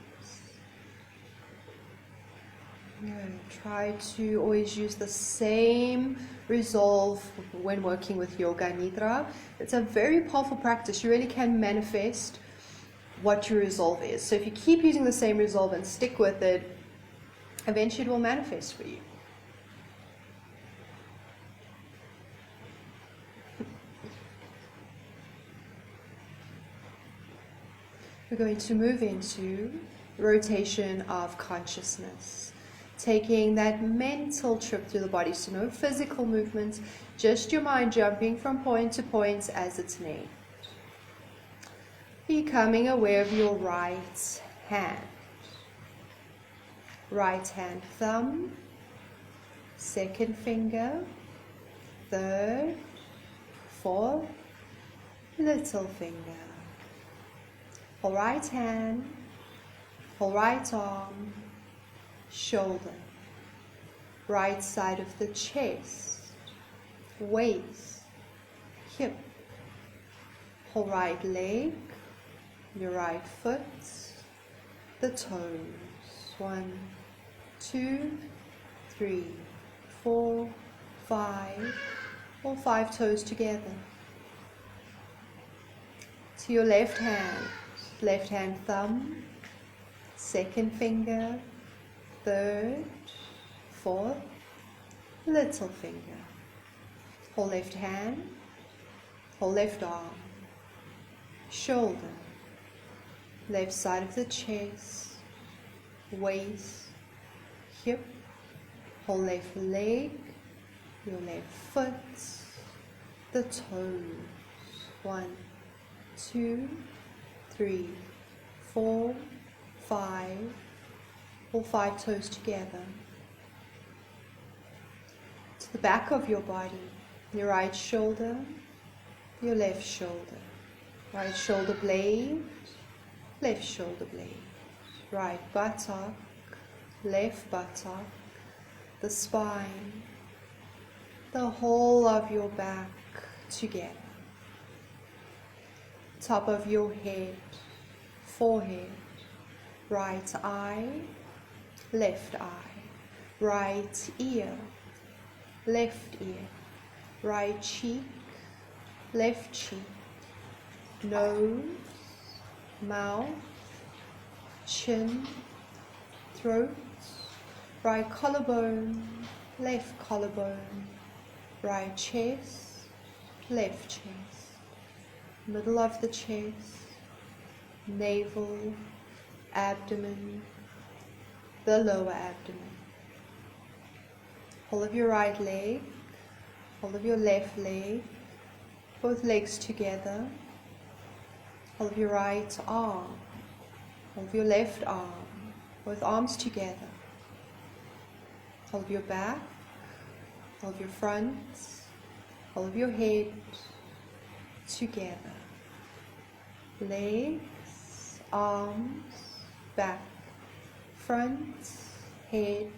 Try to always use the same resolve when working with yoga nidra. It's a very powerful practice. You really can manifest what your resolve is. So if you keep using the same resolve and stick with it, eventually it will manifest for you. We're going to move into rotation of consciousness, taking that mental trip through the body, so no physical movements, just your mind jumping from point to point as it's named. Becoming aware of your right hand. Right hand thumb, second finger, third, fourth, little finger. Whole right hand, whole right arm, shoulder, right side of the chest, waist, hip, whole right leg, your right foot, the toes. 1, 2, 3, 4, 5, all 5 toes together. To your left hand thumb, second finger, third, fourth, little finger. Whole left hand, whole left arm, shoulder, left side of the chest, waist, hip, whole left leg, your left foot, the toes. 1, 2, 3, 4, 5, all 5 toes together. To the back of your body, your right shoulder, your left shoulder, right shoulder blade, left shoulder blade, right buttock, left buttock, the spine, the whole of your back together. Top of your head, forehead, right eye, left eye, right ear, left ear, right cheek, left cheek, nose, mouth, chin, throat, right collarbone, left collarbone, right chest, left chest, middle of the chest, navel, abdomen, the lower abdomen. Whole of your right leg, whole of your left leg, both legs together. Whole of your right arm, whole of your left arm, both arms together. Whole of your back, whole of your front, whole of your head together. Legs, arms, back, front, head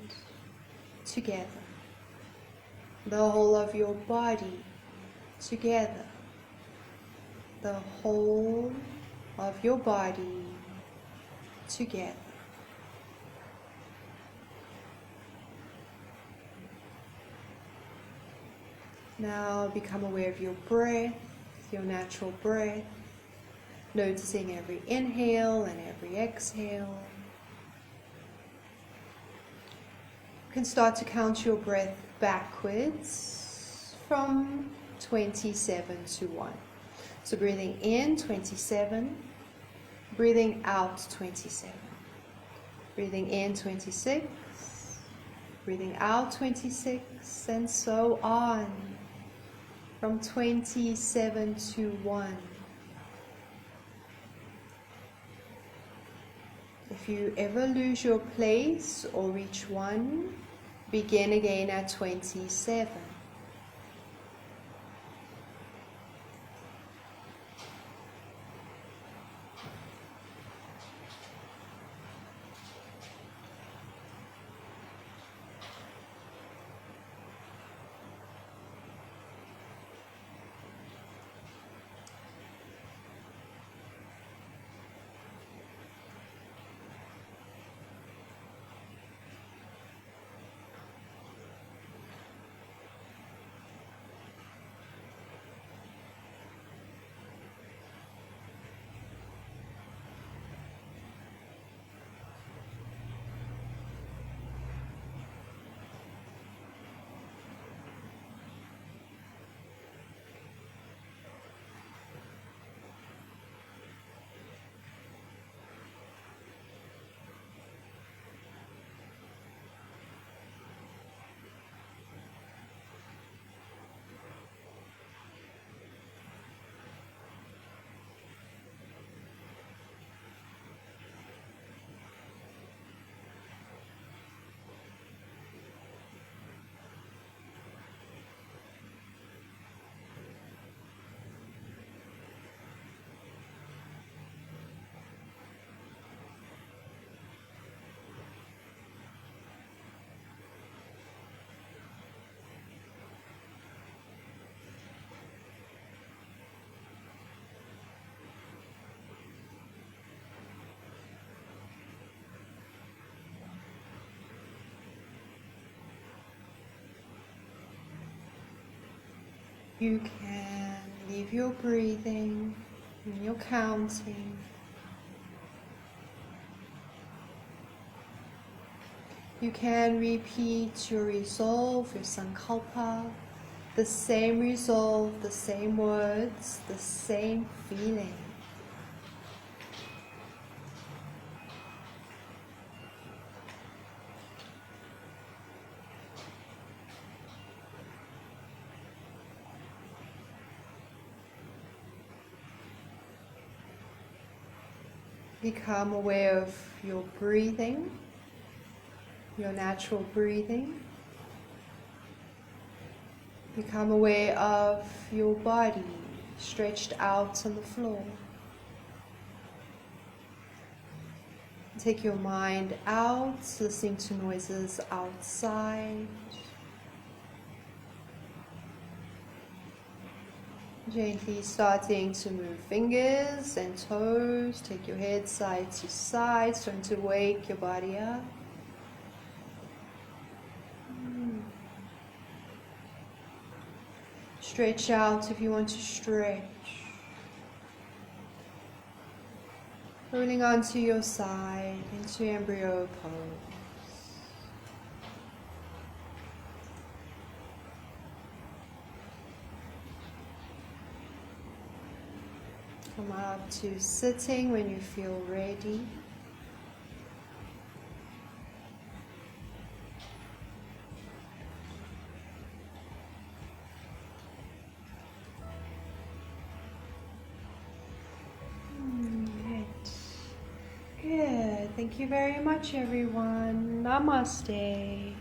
together. The whole of your body together. The whole of your body together. Now become aware of your breath, your natural breath. Noticing every inhale and every exhale. You can start to count your breath backwards from 27 to 1. So breathing in 27, breathing out 27. Breathing in 26, breathing out 26, and so on from 27 to 1. If you ever lose your place or reach 1, begin again at 27. You can leave your breathing and your counting. You can repeat your resolve, your sankalpa, the same resolve, the same words, the same feeling. Become aware of your breathing, your natural breathing. Become aware of your body stretched out on the floor. Take your mind out, listening to noises outside. Gently starting to move fingers and toes. Take your head side to side, starting to wake your body up. Stretch out if you want to stretch. Rolling onto your side into embryo pose. Come up to sitting when you feel ready. Good. Thank you very much, everyone. Namaste.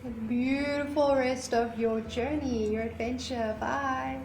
A beautiful rest of your journey, your adventure. Bye.